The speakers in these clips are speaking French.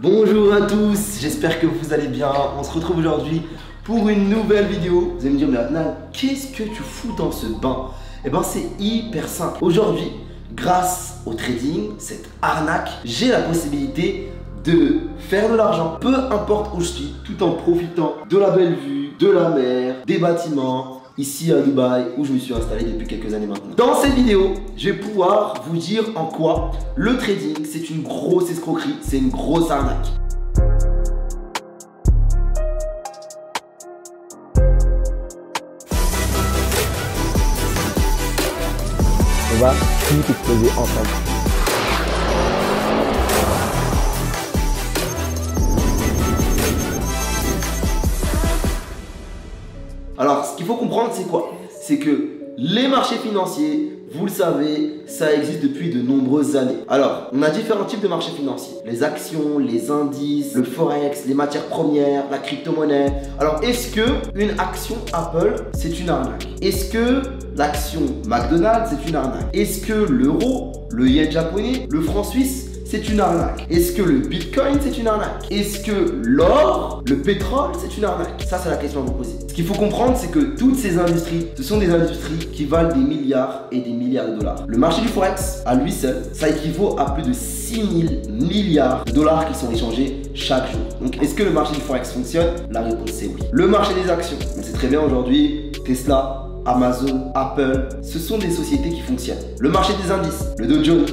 Bonjour à tous, j'espère que vous allez bien. On se retrouve aujourd'hui pour une nouvelle vidéo. Vous allez me dire, mais Adnan, qu'est-ce que tu fous dans ce bain? Eh ben c'est hyper simple. Aujourd'hui, grâce au trading, cette arnaque, j'ai la possibilité de faire de l'argent, peu importe où je suis, tout en profitant de la belle vue, de la mer, des bâtiments, ici à Dubaï où je me suis installé depuis quelques années maintenant. Dans cette vidéo, je vais pouvoir vous dire en quoi le trading c'est une grosse escroquerie, c'est une grosse arnaque. On va tout exploser ensemble. Alors, ce qu'il faut comprendre, c'est quoi? C'est que les marchés financiers, vous le savez, ça existe depuis de nombreuses années. Alors, on a différents types de marchés financiers. Les actions, les indices, le forex, les matières premières, la crypto-monnaie. Alors, est-ce que une action Apple, c'est une arnaque? Est-ce que l'action McDonald's, c'est une arnaque? Est-ce que l'euro, le yen japonais, le franc suisse, c'est une arnaque? Est-ce que le bitcoin c'est une arnaque? Est-ce que l'or, le pétrole c'est une arnaque? Ça c'est la question à vous poser. Ce qu'il faut comprendre c'est que toutes ces industries, ce sont des industries qui valent des milliards et des milliards de dollars. Le marché du forex, à lui seul, ça équivaut à plus de 6000 milliards de dollars qui sont échangés chaque jour. Donc est-ce que le marché du forex fonctionne? La réponse c'est oui. Le marché des actions, on sait très bien aujourd'hui, Tesla, Amazon, Apple, ce sont des sociétés qui fonctionnent. Le marché des indices, le Dow Jones,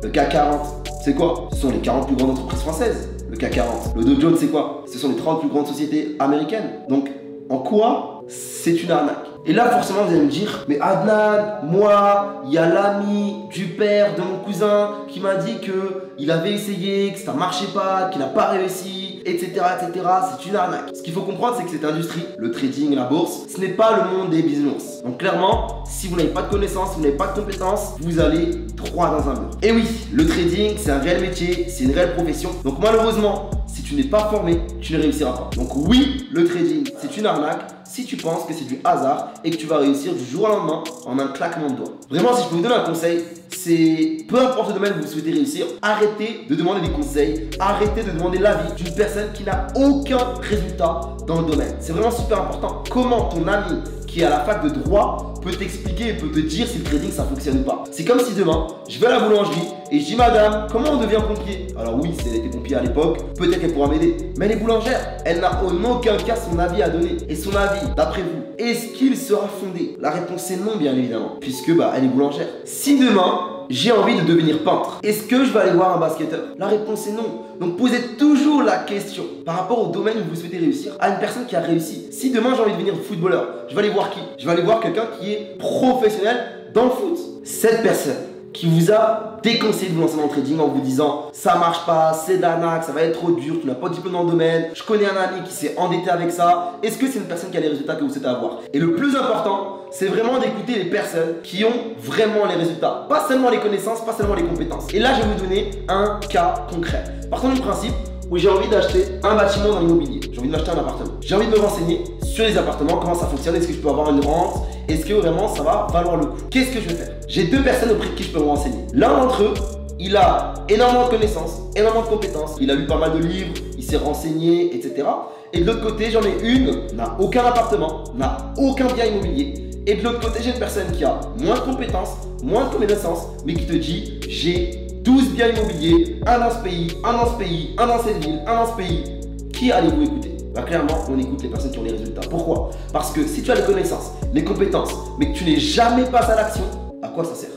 le CAC 40, c'est quoi? Ce sont les 40 plus grandes entreprises françaises, le CAC 40. Le Dow Jones, c'est quoi? Ce sont les 30 plus grandes sociétés américaines. Donc, en quoi c'est une arnaque? Et là, forcément, vous allez me dire, mais Adnan, moi, il y a l'ami du père de mon cousin qui m'a dit qu'il avait essayé, que ça ne marchait pas, qu'il n'a pas réussi, etc., etc. C'est une arnaque. Ce qu'il faut comprendre, c'est que cette industrie, le trading, la bourse, ce n'est pas le monde des bisounours. Donc clairement, si vous n'avez pas de connaissances, si vous n'avez pas de compétences, vous allez droit dans un mur. Et oui, le trading, c'est un réel métier, c'est une réelle profession. Donc malheureusement, si tu n'es pas formé, tu ne réussiras pas. Donc oui, le trading, c'est une arnaque si tu penses que c'est du hasard et que tu vas réussir du jour au lendemain en un claquement de doigts. Vraiment, si je peux vous donner un conseil, c'est peu importe le domaine où vous souhaitez réussir, arrêtez de demander des conseils, arrêtez de demander l'avis d'une personne qui n'a aucun résultat dans le domaine. C'est vraiment super important. Comment ton ami qui est à la fac de droit peut t'expliquer et peut te dire si le trading ça fonctionne ou pas. C'est comme si demain, je vais à la boulangerie et je dis madame, comment on devient pompier? Alors oui, si elle était pompier à l'époque, peut-être qu'elle pourra m'aider. Mais elle est boulangère, elle n'a en aucun cas son avis à donner. Et son avis, d'après vous, est-ce qu'il sera fondé? La réponse est non, bien évidemment, puisque elle est boulangère. Si demain, j'ai envie de devenir peintre, est-ce que je vais aller voir un basketteur? La réponse est non. Donc posez toujours la question par rapport au domaine où vous souhaitez réussir à une personne qui a réussi. Si demain j'ai envie de devenir footballeur, je vais aller voir qui? Je vais aller voir quelqu'un qui est professionnel dans le foot. Cette personne qui vous a déconseillé de vous lancer dans le trading en vous disant ça marche pas, c'est de l'arnaque, ça va être trop dur, tu n'as pas de diplôme dans le domaine, je connais un ami qui s'est endetté avec ça, est-ce que c'est une personne qui a les résultats que vous souhaitez avoir? Et le plus important, c'est vraiment d'écouter les personnes qui ont vraiment les résultats, pas seulement les connaissances, pas seulement les compétences. Et là je vais vous donner un cas concret. Partons du principe où j'ai envie d'acheter un bâtiment dans l'immobilier, j'ai envie de m'acheter un appartement, j'ai envie de me renseigner sur les appartements, comment ça fonctionne, est-ce que je peux avoir une rente, est-ce que vraiment ça va valoir le coup? Qu'est-ce que je vais faire? J'ai deux personnes auprès de qui je peux me renseigner. L'un d'entre eux, il a énormément de connaissances, énormément de compétences, il a lu pas mal de livres, il s'est renseigné, etc. Et de l'autre côté, j'en ai une, n'a aucun appartement, n'a aucun bien immobilier. Et de l'autre côté, j'ai une personne qui a moins de compétences, moins de connaissances, mais qui te dit j'ai 12 biens immobiliers, un dans ce pays, un dans ce pays, un dans cette ville, un dans ce pays. Qui allez-vous écouter? Clairement, on écoute les personnes qui ont les résultats. Pourquoi? Parce que si tu as les connaissances, les compétences, mais que tu n'es jamais passé à l'action, à quoi ça sert?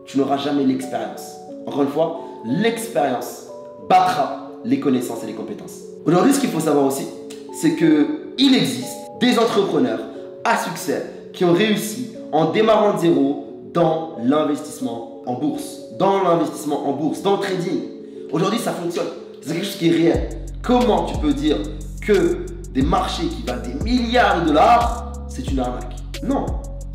Tu n'auras jamais l'expérience. Encore une fois, l'expérience battra les connaissances et les compétences. Aujourd'hui, ce qu'il faut savoir aussi, c'est qu'il existe des entrepreneurs à succès qui ont réussi en démarrant de zéro dans l'investissement en bourse. Dans l'investissement en bourse, dans le trading. Aujourd'hui, ça fonctionne. C'est quelque chose qui est réel. Comment tu peux dire que des marchés qui valent des milliards de dollars, c'est une arnaque? Non.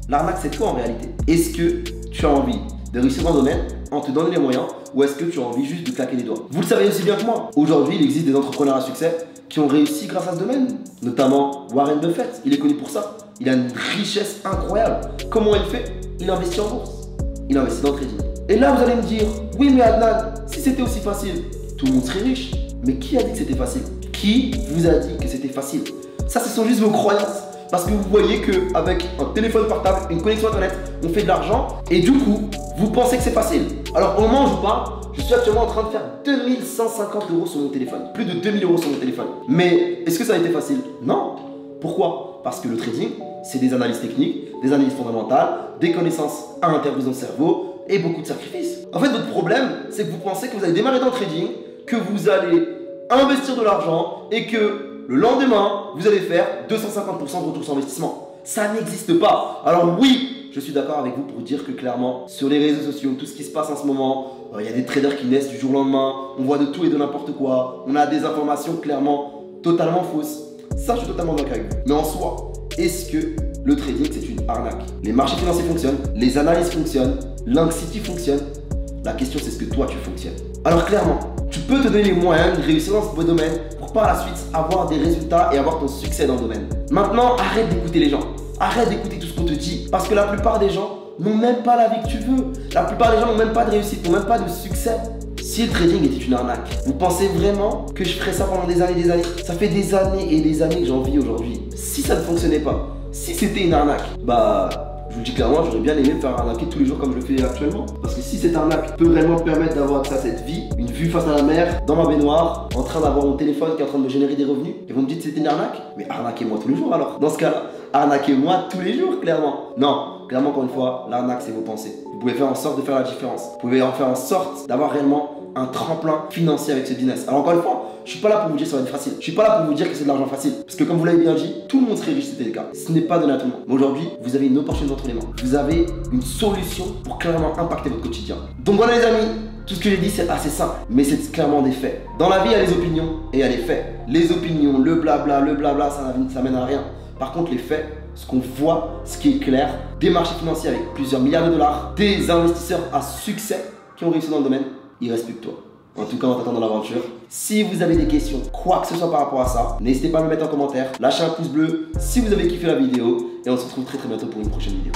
L'arnaque, c'est quoi en réalité? Est-ce que tu as envie de réussir dans le domaine en te donnant les moyens ou est-ce que tu as envie juste de claquer les doigts? Vous le savez aussi bien que moi. Aujourd'hui, il existe des entrepreneurs à succès qui ont réussi grâce à ce domaine. Notamment Warren Buffett. Il est connu pour ça. Il a une richesse incroyable. Comment il fait? Il investit en bourse. Il investit dans le trading. Et là, vous allez me dire, oui, mais Adnan, si c'était aussi facile, tout le monde serait riche. Mais qui a dit que c'était facile? Qui vous a dit que c'était facile? Ça, ce sont juste vos croyances. Parce que vous voyez qu'avec un téléphone portable, une connexion internet, on fait de l'argent. Et du coup, vous pensez que c'est facile. Alors, au moment où je vous parle, je suis actuellement en train de faire 2150 € sur mon téléphone. Plus de 2000 € sur mon téléphone. Mais est-ce que ça a été facile? Non. Pourquoi? Parce que le trading, c'est des analyses techniques, des analyses fondamentales, des connaissances à l'intérieur de son cerveau et beaucoup de sacrifices. En fait, votre problème, c'est que vous pensez que vous allez démarrer dans le trading, que vous allez investir de l'argent et que le lendemain, vous allez faire 250% de retour sur investissement. Ça n'existe pas. Alors oui, je suis d'accord avec vous pour dire que clairement, sur les réseaux sociaux, tout ce qui se passe en ce moment, il y a des traders qui naissent du jour au lendemain, on voit de tout et de n'importe quoi, on a des informations clairement totalement fausses. Ça, je suis totalement d'accord avec vous. Mais en soi, est-ce que le trading, c'est une arnaque? Les marchés financiers fonctionnent, les analyses fonctionnent, l'Inc-City fonctionne. La question, c'est ce que toi, tu fonctionnes. Alors clairement, tu peux te donner les moyens de réussir dans ce beau domaine pour par la suite avoir des résultats et avoir ton succès dans le domaine. Maintenant, arrête d'écouter les gens. Arrête d'écouter tout ce qu'on te dit. Parce que la plupart des gens n'ont même pas la vie que tu veux. La plupart des gens n'ont même pas de réussite, n'ont même pas de succès. Si le trading était une arnaque, vous pensez vraiment que je ferais ça pendant des années et des années? Ça fait des années et des années que j'en vis aujourd'hui. Si ça ne fonctionnait pas, si c'était une arnaque, bah... je vous le dis clairement, j'aurais bien aimé me faire arnaquer tous les jours comme je le fais actuellement. Parce que si cette arnaque peut vraiment me permettre d'avoir cette vie, une vue face à la mer, dans ma baignoire, en train d'avoir mon téléphone qui est en train de me générer des revenus, et vous me dites que c'était une arnaque, mais arnaquez-moi tous les jours alors. Dans ce cas-là, arnaquez-moi tous les jours, clairement. Non, clairement, encore une fois, l'arnaque, c'est vos pensées. Vous pouvez faire en sorte de faire la différence. Vous pouvez en faire en sorte d'avoir réellement un tremplin financier avec ce business. Alors encore une fois, je suis pas là pour vous dire que ça va être facile. Je suis pas là pour vous dire que c'est de l'argent facile. Parce que comme vous l'avez bien dit, tout le monde serait riche si c'était le cas. Ce n'est pas donné à tout le monde. Mais aujourd'hui, vous avez une opportunité entre les mains. Vous avez une solution pour clairement impacter votre quotidien. Donc voilà les amis, tout ce que j'ai dit c'est assez simple. Mais c'est clairement des faits. Dans la vie, il y a les opinions et il y a les faits. Les opinions, le blabla, ça mène à rien. Par contre, les faits, ce qu'on voit, ce qui est clair, des marchés financiers avec plusieurs milliards de dollars, des investisseurs à succès qui ont réussi dans le domaine, il reste plus que toi. En tout cas, on t'attend dans l'aventure. Si vous avez des questions, quoi que ce soit par rapport à ça, n'hésitez pas à me mettre en commentaire. Lâchez un pouce bleu si vous avez kiffé la vidéo. Et on se retrouve très bientôt pour une prochaine vidéo.